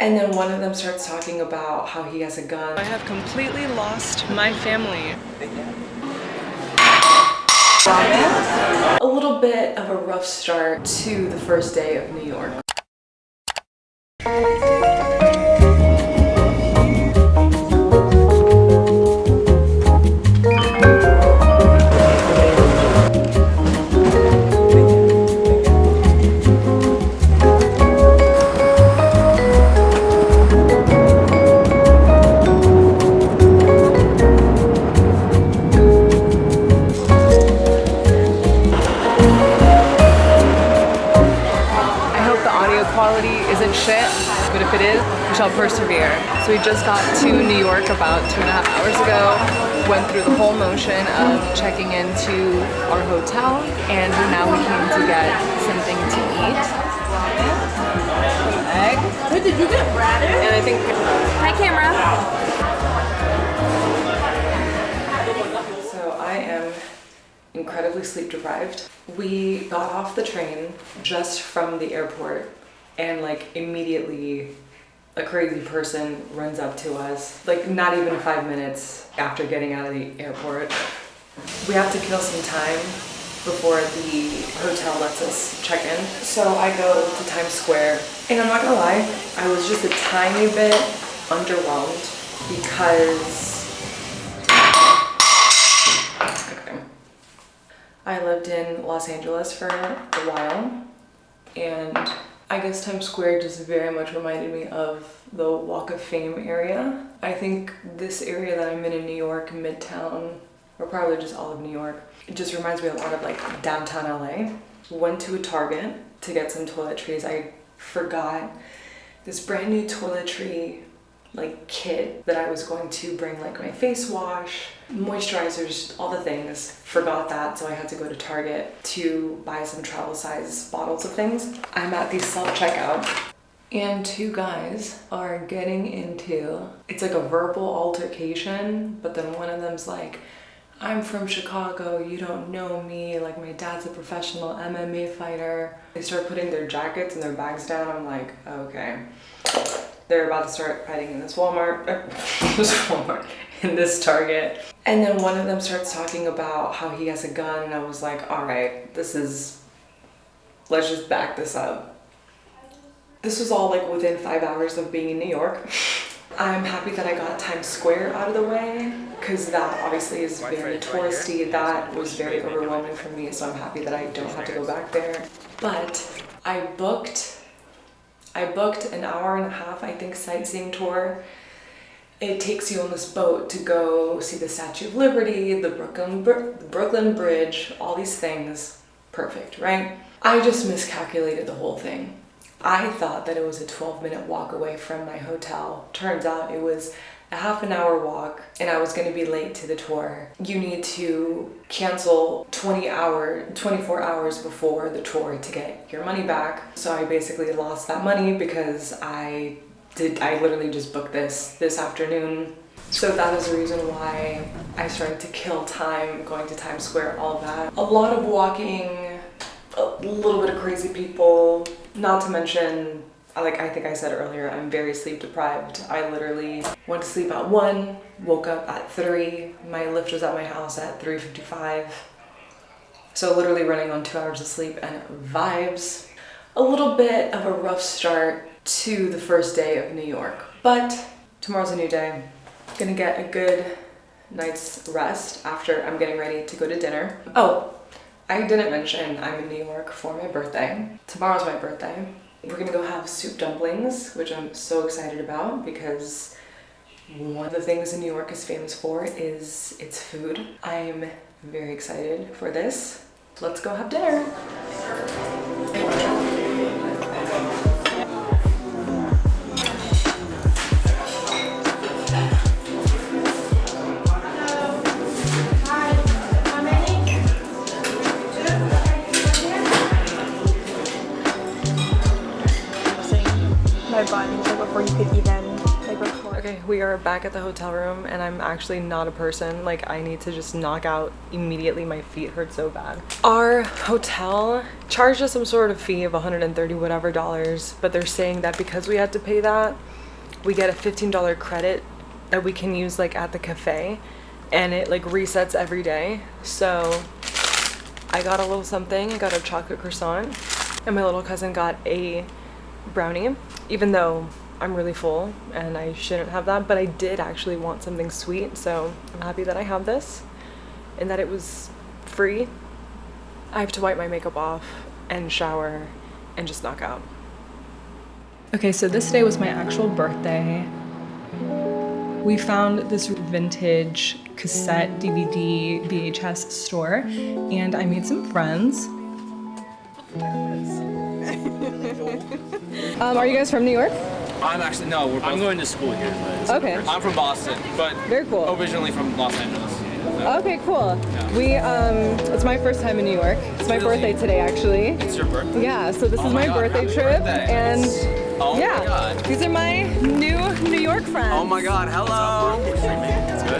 And then one of them starts talking about how he has a gun. I have completely lost my family. A little bit of a rough start to the first day of New York. Quality isn't shit, but if it is, we shall persevere. So we just got to New York about 2.5 hours ago, went through the whole motion of checking into our hotel, and now we came to get something to eat. Egg. Wait, did you get radish? And I think... Hi, camera. So I am incredibly sleep deprived. We got off the train just from the airport, and like immediately a crazy person runs up to us, like not even 5 minutes after getting out of the airport. We have to kill some time before the hotel lets us check in. So I go to Times Square, and I'm not gonna lie, I was just a tiny bit underwhelmed because I lived in Los Angeles for a while, and I guess Times Square just very much reminded me of the Walk of Fame area. I think this area that I'm in New York, Midtown, or probably just all of New York, it just reminds me a lot of like downtown LA. Went to a Target to get some toiletries. I forgot this brand new toiletry like kit that I was going to bring, like my face wash, moisturizers, all the things. Forgot that, so I had to go to Target to buy some travel size bottles of things. I'm at the self-checkout, and two guys are getting into, it's like a verbal altercation, but then one of them's like, I'm from Chicago, you don't know me, like my dad's a professional MMA fighter. They start putting their jackets and their bags down. I'm like, okay. They're about to start fighting in this in this Target. And then one of them starts talking about how he has a gun, and I was like, all right, let's just back this up. This was all like within 5 hours of being in New York. I'm happy that I got Times Square out of the way, because that obviously is very touristy. That was very overwhelming for me, so I'm happy that I don't have to go back there. But I booked an hour and a half, I think, sightseeing tour. It takes you on this boat to go see the Statue of Liberty, the Brooklyn Bridge, all these things. Perfect, right? I just miscalculated the whole thing. I thought that it was a 12-minute walk away from my hotel. Turns out it was a half an hour walk, and I was going to be late to the tour. You need to cancel 24 hours before the tour to get your money back. So I basically lost that money because I literally just booked this afternoon. So that is the reason why I started to kill time going to Times Square, all of that. A lot of walking, a little bit of crazy people, not to mention, like I think I said earlier, I'm very sleep deprived. I literally went to sleep at 1, woke up at 3. My lift was at my house at 3:55. So literally running on 2 hours of sleep and vibes. A little bit of a rough start to the first day of New York, but tomorrow's a new day. Gonna get a good night's rest after I'm getting ready to go to dinner. Oh, I didn't mention I'm in New York for my birthday. Tomorrow's my birthday. We're gonna go have soup dumplings, which I'm so excited about because one of the things in New York is famous for is its food. I'm very excited for this. Let's go have dinner. My bun so before you could even like record. Okay, we are back at the hotel room, and I'm actually not a person. Like, I need to just knock out immediately. My feet hurt so bad. Our hotel charged us some sort of fee of $130 whatever, but they're saying that because we had to pay that, we get a $15 credit that we can use like at the cafe, and it like resets every day. So I got a little something. I got a chocolate croissant, and my little cousin got a brownie, even though I'm really full and I shouldn't have that, but I did actually want something sweet, so I'm happy that I have this and that it was free. I have to wipe my makeup off and shower and just knock out. Okay, so this day was my actual birthday. We found this vintage cassette, DVD, VHS store, and I made some friends. Are you guys from New York? I'm actually, no, I'm going to school here. But okay. I'm from Boston, but very cool. Originally from Los Angeles. Okay, cool. Yeah. It's my first time in New York. It's my birthday today, actually. It's your birthday? Yeah, so this is my birthday trip. And oh yeah, my God. These are my new New York friends. Oh my God, hello.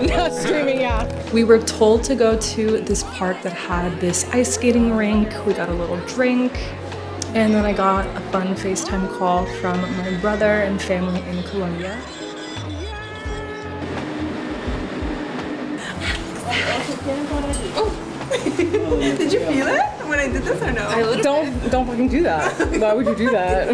No, streaming, yeah. We were told to go to this park that had this ice skating rink. We got a little drink. And then I got a fun FaceTime call from my brother and family in Colombia. Did you feel it when I did this or no? Don't fucking do that. Why would you do that?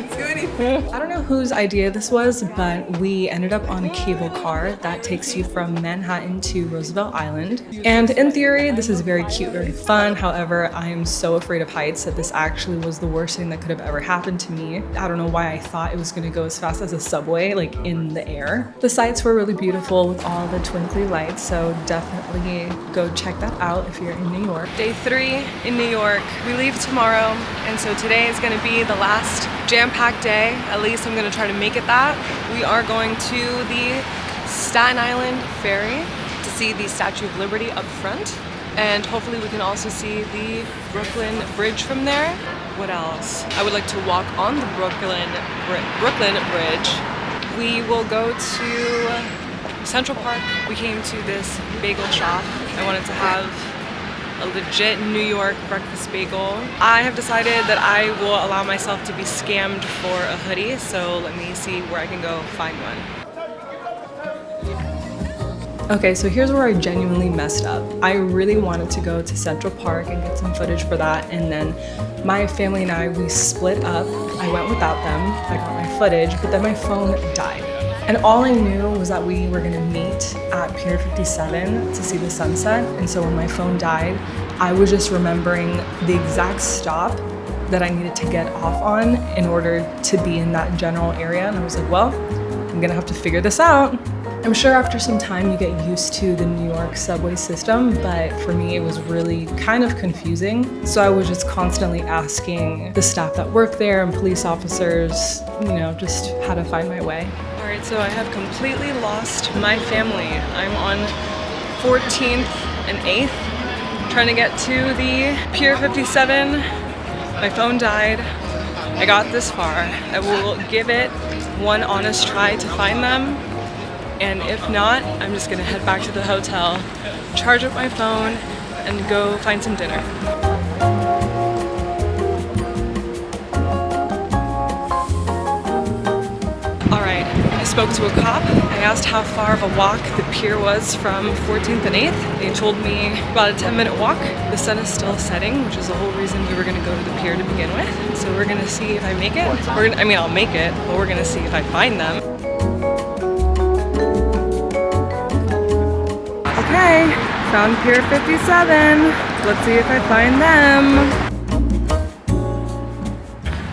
I don't know whose idea this was, but we ended up on a cable car that takes you from Manhattan to Roosevelt Island. And in theory, this is very cute, very fun. However, I am so afraid of heights that this actually was the worst thing that could have ever happened to me. I don't know why I thought it was gonna go as fast as a subway, like in the air. The sights were really beautiful with all the twinkly lights, so definitely go check that out if you're in New York. Day 3 in New York. We leave tomorrow, and so today is gonna be the last jam-packed day. At least I'm gonna try to make it that. We are going to the Staten Island Ferry to see the Statue of Liberty up front, and hopefully we can also see the Brooklyn Bridge from there. What else? I would like to walk on the Brooklyn Bridge. We will go to Central Park. We came to this bagel shop. I wanted to have a legit New York breakfast bagel. I have decided that I will allow myself to be scammed for a hoodie, so let me see where I can go find one. Okay, so here's where I genuinely messed up. I really wanted to go to Central Park and get some footage for that, and then my family and I, we split up. I went without them, I got my footage, but then my phone died. And all I knew was that we were gonna meet at Pier 57 to see the sunset. And so when my phone died, I was just remembering the exact stop that I needed to get off on in order to be in that general area. And I was like, well, I'm gonna have to figure this out. I'm sure after some time you get used to the New York subway system, but for me it was really kind of confusing. So I was just constantly asking the staff that worked there and police officers, you know, just how to find my way. All right, so I have completely lost my family. I'm on 14th and 8th, trying to get to the Pier 57. My phone died. I got this far. I will give it one honest try to find them. And if not, I'm just gonna head back to the hotel, charge up my phone, and go find some dinner. All right, I spoke to a cop. I asked how far of a walk the pier was from 14th and 8th. They told me about a 10-minute walk. The sun is still setting, which is the whole reason we were gonna go to the pier to begin with. So we're gonna see if I make it. I'll make it, but we're gonna see if I find them. Okay, found Pier 57. Let's see if I find them.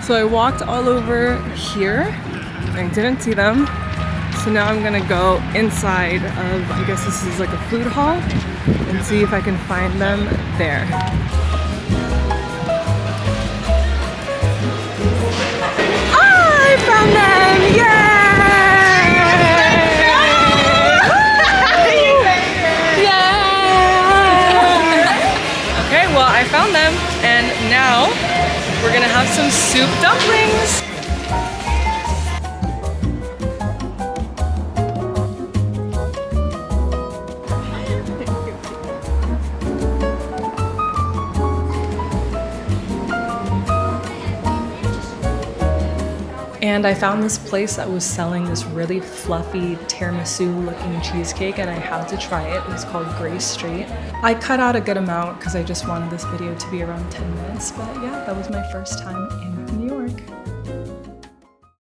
So I walked all over here. I didn't see them. So now I'm gonna go inside of, I guess this is like a food hall, and see if I can find them there. I found them! Yay! Well, I found them, and now we're gonna have some soup dumplings. And I found this place that was selling this really fluffy tiramisu looking cheesecake and I had to try it. It was called Grace Street. I cut out a good amount because I just wanted this video to be around 10 minutes, but yeah, that was my first time in New York.